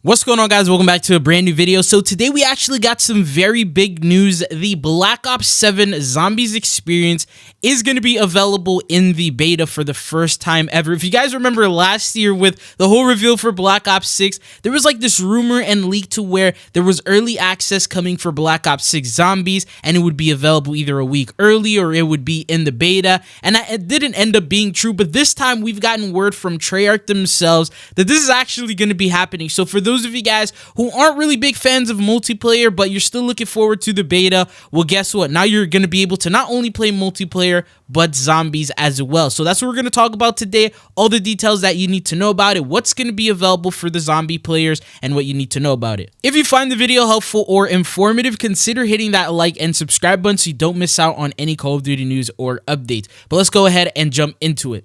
What's going on, guys? Welcome back to a brand new video. So today we actually got some very big news. The Black Ops 7 Zombies experience is going to be available in the beta for the first time ever. If you guys remember last year with the whole reveal for Black Ops 6, there was like this rumor and leak to where there was early access coming for Black Ops 6 Zombies, and it would be available either a week early or it would be in the beta. And it didn't end up being true, but this time we've gotten word from Treyarch themselves that this is actually going to be happening. So for those of you guys who aren't really big fans of multiplayer, but you're still looking forward to the beta, well, guess what? Now you're going to be able to not only play multiplayer, but zombies as well. So that's what we're going to talk about today. All the details that you need to know about it, what's going to be available for the zombie players, and what you need to know about it. If you find the video helpful or informative, consider hitting that like and subscribe button so you don't miss out on any Call of Duty news or updates. But let's go ahead and jump into it.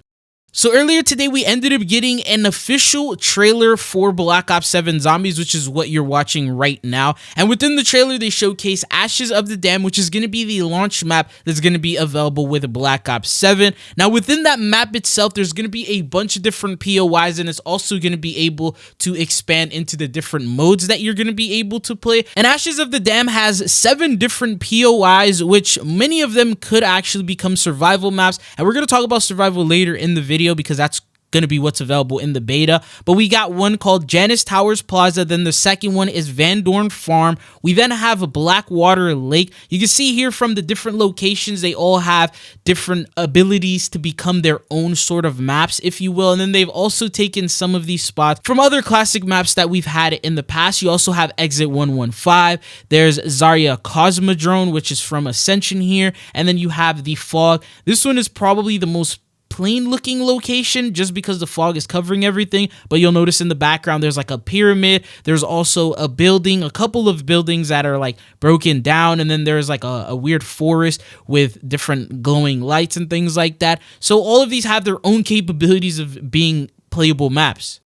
So earlier today, we ended up getting an official trailer for Black Ops 7 Zombies, which is what you're watching right now. And within the trailer, they showcase Ashes of the Dam, which is going to be the launch map that's going to be available with Black Ops 7. Now, within that map itself, there's going to be a bunch of different POIs, and it's also going to be able to expand into the different modes that you're going to be able to play. And Ashes of the Dam has 7 different POIs, which many of them could actually become survival maps. And we're going to talk about survival later in the video, because that's going to be what's available in the beta. But we got one called Janus Towers Plaza. Then the second one is Van Dorn Farm. We then have a Blackwater Lake. You can see here from the different locations, they all have different abilities to become their own sort of maps, if you will. And then they've also taken some of these spots from other classic maps that we've had in the past. You also have Exit 115. There's Zarya Cosmodrome, which is from Ascension here. And then you have the Fog. This one is probably the most plain looking location just because the fog is covering everything, but you'll notice in the background there's like a pyramid. There's also a building, a couple of buildings that are like broken down, and then there's like a weird forest with different glowing lights and things like that. So all of these have their own capabilities of being playable maps.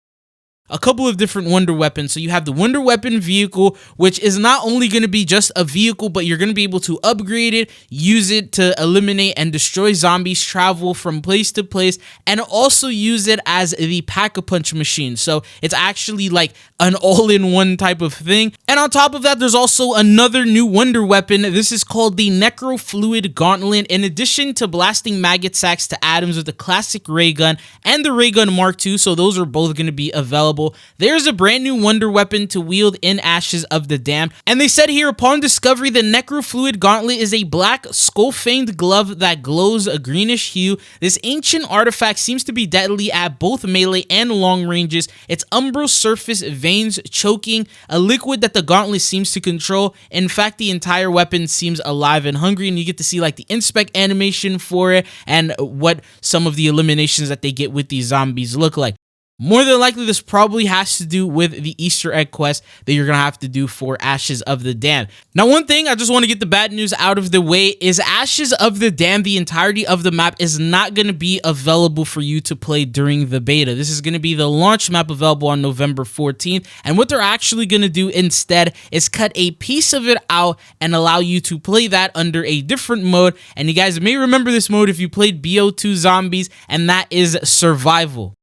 A couple of different wonder weapons. So you have the wonder weapon vehicle, which is not only going to be just a vehicle, but you're going to be able to upgrade it, use it to eliminate and destroy zombies, travel from place to place, and also use it as the pack-a-punch machine. So it's actually like an all-in-one type of thing. And on top of that, there's also another new wonder weapon. This is called the Necrofluid Gauntlet. In addition to blasting maggot sacks to atoms with the classic ray gun and the ray gun Mark II, so those are both going to be available. There's a brand new wonder weapon to wield in Ashes of the Dam. And they said here, upon discovery, the Necrofluid Gauntlet is a black skull-fanged glove that glows a greenish hue. This ancient artifact seems to be deadly at both melee and long ranges. Its umbral surface veins choking a liquid that the gauntlet seems to control. In fact, the entire weapon seems alive and hungry, and you get to see like the inspect animation for it and what some of the eliminations that they get with these zombies look like. More than likely, this probably has to do with the Easter egg quest that you're going to have to do for Ashes of the Dam. Now, one thing I just want to get the bad news out of the way is Ashes of the Dam, the entirety of the map, is not going to be available for you to play during the beta. This is going to be the launch map available on November 14th. And what they're actually going to do instead is cut a piece of it out and allow you to play that under a different mode. And you guys may remember this mode if you played BO2 Zombies, and that is Survival.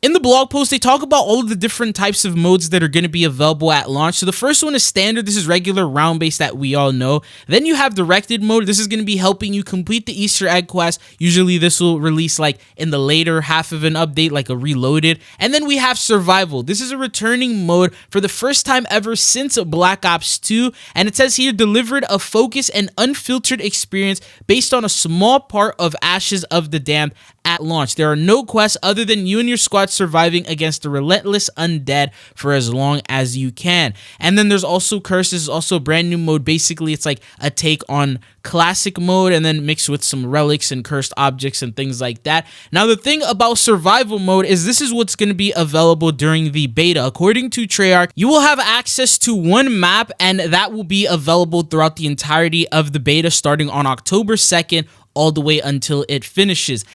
In the blog post, they talk about all of the different types of modes that are going to be available at launch. So the first one is standard. This is regular round-based that we all know. Then you have directed mode. This is going to be helping you complete the Easter egg quest. Usually this will release like in the later half of an update, like a reloaded. And then we have survival. This is a returning mode for the first time ever since Black Ops 2. And it says here, delivered a focused and unfiltered experience based on a small part of Ashes of the Dam at launch. There are no quests other than you and your squad surviving against the relentless undead for as long as you can. And then there's also Curse. This is also a brand new mode. Basically, it's like a take on classic mode and then mixed with some relics and cursed objects and things like that. Now, the thing about survival mode is this is what's going to be available during the beta. According to Treyarch, you will have access to one map, and that will be available throughout the entirety of the beta starting on October 2nd all the way until it finishes.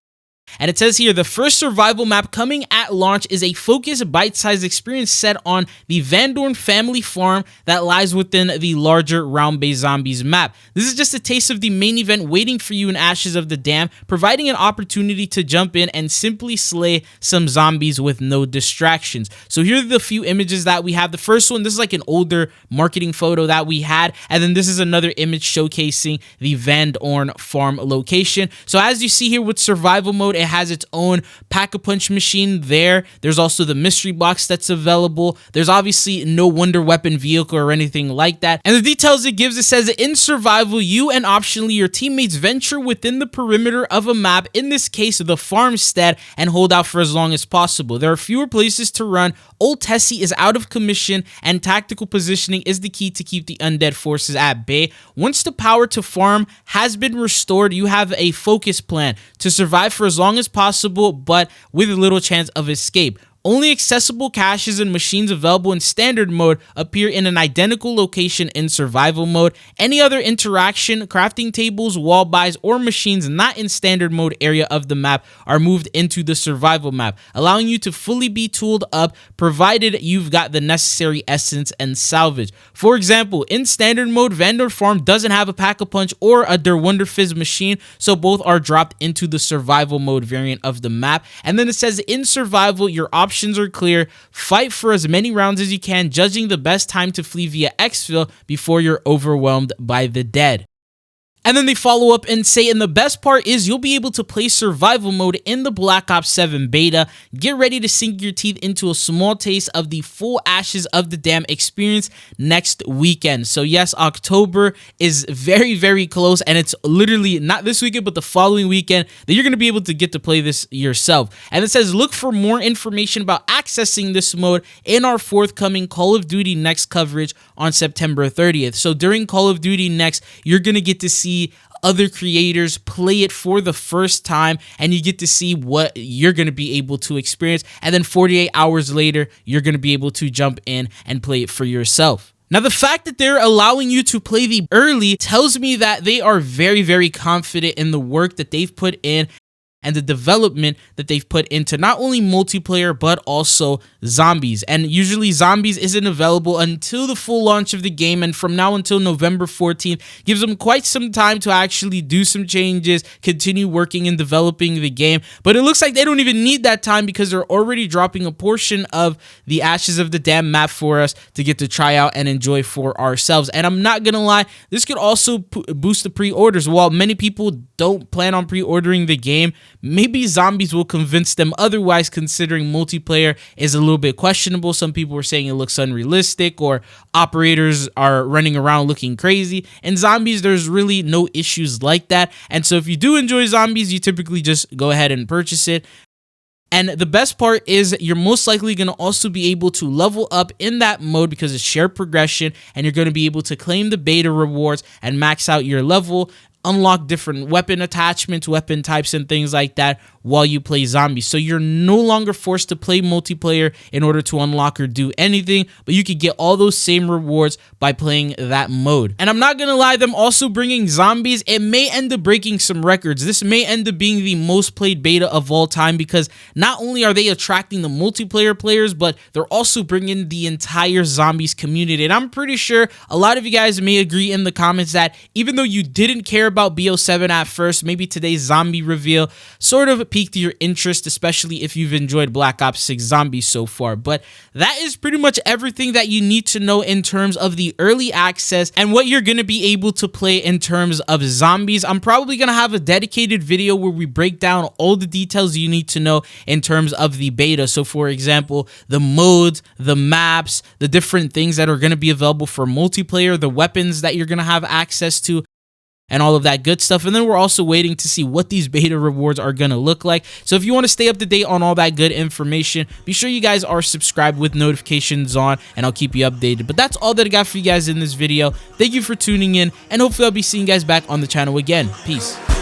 And it says here, the first survival map coming at launch is a focused, bite-sized experience set on the Van Dorn family farm that lies within the larger Round-Based Zombies map. This is just a taste of the main event waiting for you in Ashes of the Dam, providing an opportunity to jump in and simply slay some zombies with no distractions. So here are the few images that we have. The first one, this is like an older marketing photo that we had, and then this is another image showcasing the Van Dorn farm location. So as you see here with survival mode, it has its own pack-a-punch machine there. There's also the mystery box that's available. There's obviously no wonder weapon vehicle or anything like that. And the details it gives, it says in survival, you and optionally your teammates venture within the perimeter of a map, in this case the farmstead, and hold out for as long as possible. There are fewer places to run. Old Tessie is out of commission, and tactical positioning is the key to keep the undead forces at bay. Once the power to farm has been restored, you have a focus plan to survive for as long as possible, but with little chance of escape. Only accessible caches and machines available in standard mode appear in an identical location in survival mode. Any other interaction, crafting tables, wall buys, or machines not in standard mode area of the map are moved into the survival map, allowing you to fully be tooled up, provided you've got the necessary essence and salvage. For example, in standard mode, Van Dorn Farm doesn't have a Pack-a-Punch or a Der Wunderfizz machine, so both are dropped into the survival mode variant of the map. And then it says in survival, your options are clear. Fight for as many rounds as you can, judging the best time to flee via exfil before you're overwhelmed by the dead. And then they follow up and say, and the best part is you'll be able to play survival mode in the Black Ops 7 beta. Get ready to sink your teeth into a small taste of the full Ashes of the Dam experience next weekend. So yes, October is very, very close, and it's literally not this weekend, but the following weekend that you're going to be able to get to play this yourself. And it says, look for more information about accessing this mode in our forthcoming Call of Duty Next coverage on September 30th. So during Call of Duty Next, you're going to get to see other creators play it for the first time, and you get to see what you're going to be able to experience. And then 48 hours later, you're going to be able to jump in and play it for yourself. Now, the fact that they're allowing you to play the early tells me that they are very, very confident in the work that they've put in and the development that they've put into not only multiplayer, but also zombies. And usually zombies isn't available until the full launch of the game, and from now until November 14th gives them quite some time to actually do some changes, continue working and developing the game. But it looks like they don't even need that time, because they're already dropping a portion of the Ashes of the Dam map for us to get to try out and enjoy for ourselves. And I'm not gonna lie, this could also boost the pre-orders. While many people don't plan on pre-ordering the game, maybe zombies will convince them otherwise, considering multiplayer is a little bit questionable. Some people were saying it looks unrealistic, or operators are running around looking crazy. And zombies, there's really no issues like that. And so if you do enjoy zombies, you typically just go ahead and purchase it. And the best part is you're most likely going to also be able to level up in that mode, because it's shared progression, and you're going to be able to claim the beta rewards and max out your level, unlock different weapon attachments, weapon types, and things like that while you play zombies. So you're no longer forced to play multiplayer in order to unlock or do anything, but you can get all those same rewards by playing that mode. And I'm not gonna lie, them also bringing zombies, it may end up breaking some records. This may end up being the most played beta of all time, because not only are they attracting the multiplayer players, but they're also bringing the entire zombies community. And I'm pretty sure a lot of you guys may agree in the comments that even though you didn't care about BO7 at first, maybe today's zombie reveal sort of piqued your interest, especially if you've enjoyed Black Ops 6 Zombies so far. But that is pretty much everything that you need to know in terms of the early access and what you're going to be able to play in terms of zombies. I'm probably going to have a dedicated video where we break down all the details you need to know in terms of the beta. So for example, the modes, the maps, the different things that are going to be available for multiplayer, the weapons that you're going to have access to, and all of that good stuff. And then we're also waiting to see what these beta rewards are going to look like. So if you want to stay up to date on all that good information, be sure you guys are subscribed with notifications on, and I'll keep you updated. But that's all that I got for you guys in this video. Thank you for tuning in, and hopefully I'll be seeing you guys back on the channel again. Peace.